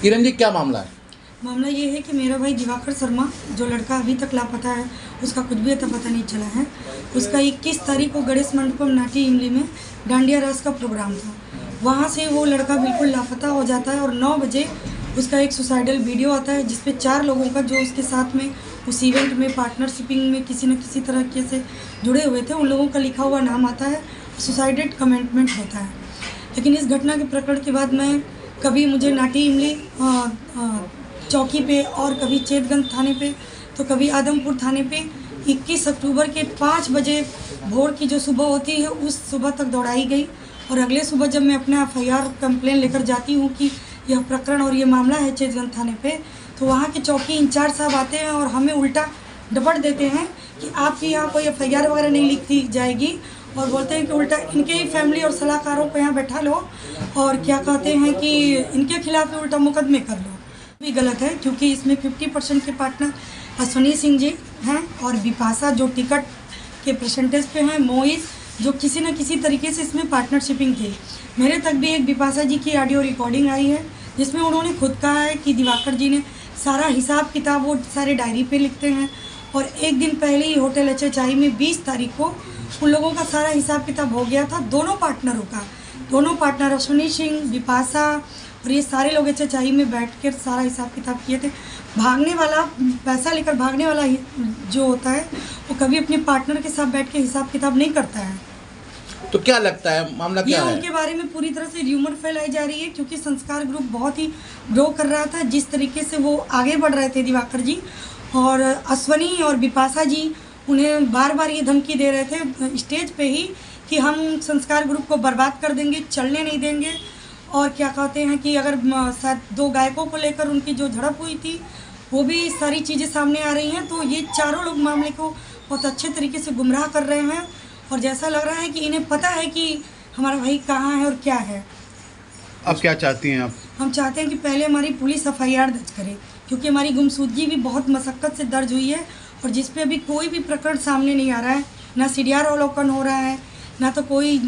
किरण जी, क्या मामला है? मामला ये है कि मेरा भाई दिवाकर शर्मा, जो लड़का अभी तक लापता है, उसका कुछ भी अता पता नहीं चला है। उसका 21 तारीख को गणेश मंडपम नाटी इमली में डांडिया रास का प्रोग्राम था। वहाँ से वो लड़का बिल्कुल लापता हो जाता है और 9 बजे उसका एक सुसाइडल वीडियो आता है, जिसपे 4 लोगों का जो उसके साथ में उस इवेंट में पार्टनरशिपिंग में किसी न किसी तरह से जुड़े हुए थे, उन लोगों का लिखा हुआ नाम आता है, सुसाइडेड कमिटमेंट होता है। लेकिन इस घटना के प्रकरण के बाद मैं कभी मुझे नाटी इमली चौकी पे और कभी चेतगंज थाने पे तो कभी आदमपुर थाने पे 21 अक्टूबर के 5 बजे भोर की जो सुबह होती है उस सुबह तक दौड़ाई गई। और अगले सुबह जब मैं अपना FIR कंप्लेन लेकर जाती हूँ कि यह प्रकरण और ये मामला है चेतगंज थाने पे, तो वहाँ के चौकी इंचार्ज साहब आते हैं और हमें उल्टा डपट देते हैं कि आपकी यहाँ कोई FIR वगैरह नहीं लिखी जाएगी, और बोलते हैं कि उल्टा इनके ही फैमिली और सलाहकारों को यहाँ बैठा लो और क्या कहते हैं कि इनके खिलाफ उल्टा मुकदमे कर लो। भी गलत है, क्योंकि इसमें 50% के पार्टनर अश्वनी सिंह जी हैं और बिपाशा जो टिकट के परसेंटेज पे हैं, मोइस जो किसी न किसी तरीके से इसमें पार्टनरशिपिंग थी। मेरे तक भी एक बिपाशा जी की ऑडियो रिकॉर्डिंग आई है, जिसमें उन्होंने खुद कहा है कि दिवाकर जी ने सारा हिसाब किताब वो सारे डायरी पे लिखते हैं, और एक दिन पहले ही होटल HHI में 20 तारीख को उन लोगों का सारा हिसाब किताब हो गया था, दोनों पार्टनरों का। दोनों पार्टनर अश्वनी सिंह, बिपाशा और ये सारे लोग HHI में बैठ कर सारा हिसाब किताब किए थे। भागने वाला, पैसा लेकर भागने वाला जो होता है वो कभी अपने पार्टनर के साथ बैठ के हिसाब किताब नहीं करता है। तो क्या लगता है मामला क्या है? उनके बारे में पूरी तरह से र्यूमर फैलाई जा रही है, क्योंकि संस्कार ग्रुप बहुत ही ग्रो कर रहा था। जिस तरीके से वो आगे बढ़ रहे थे दिवाकर जी, और अश्वनी और बिपाशा जी उन्हें बार बार ये धमकी दे रहे थे स्टेज पे ही कि हम संस्कार ग्रुप को बर्बाद कर देंगे, चलने नहीं देंगे। और क्या कहते हैं कि अगर शायद 2 गायकों को लेकर उनकी जो झड़प हुई थी वो भी सारी चीज़ें सामने आ रही हैं। तो ये चारों लोग मामले को बहुत अच्छे तरीके से गुमराह कर रहे हैं, और जैसा लग रहा है कि इन्हें पता है कि हमारा भाई कहाँ है और क्या है। अब क्या चाहती हैं आप? हम चाहते हैं कि पहले हमारी पुलिस FIR दर्ज करे, क्योंकि हमारी गुमशुदगी भी बहुत मशक्क़त से दर्ज हुई है, और जिस पे अभी कोई भी प्रकरण सामने नहीं आ रहा है। ना CDR अवलोकन हो रहा है, ना तो कोई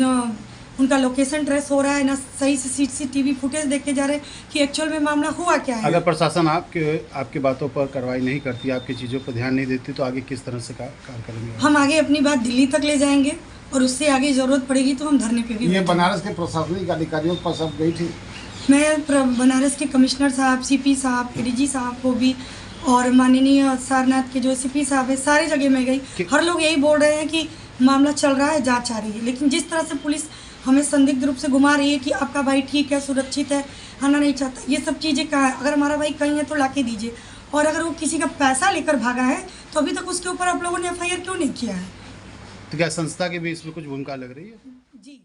उनका लोकेशन ट्रेस हो रहा है, ना सही से CCTV फुटेज देखे जा रहे हैं कि एक्चुअल में मामला हुआ क्या है। अगर प्रशासन आपकी बातों पर कार्रवाई नहीं करती, आपकी चीज़ों पर ध्यान नहीं देती, तो आगे किस तरह से कार्य करेंगे? हम आगे अपनी बात दिल्ली तक ले जाएंगे, और उससे आगे ज़रूरत पड़ेगी तो हम धरने पे भी। ये बनारस के प्रशासनिक अधिकारियों के पास अब गई थी। मैं बनारस के कमिश्नर साहब, CP साहब, ADG साहब को भी, और माननीय सारनाथ के जो CP साहब है, सारी जगह में गई। हर लोग यही बोल रहे हैं कि मामला चल रहा है, जांच आ रही है, लेकिन जिस तरह से पुलिस हमें संदिग्ध रूप से घुमा रही है कि आपका भाई ठीक है, सुरक्षित है, आना नहीं चाहता, ये सब चीज़ें कहाँ है? अगर हमारा भाई कहीं है तो लाके दीजिए, और अगर वो किसी का पैसा लेकर भागा है तो अभी तक उसके ऊपर आप लोगों ने FIR क्यों नहीं किया है? तो क्या संस्था की भी इसमें कुछ भूमिका लग रही है? जी।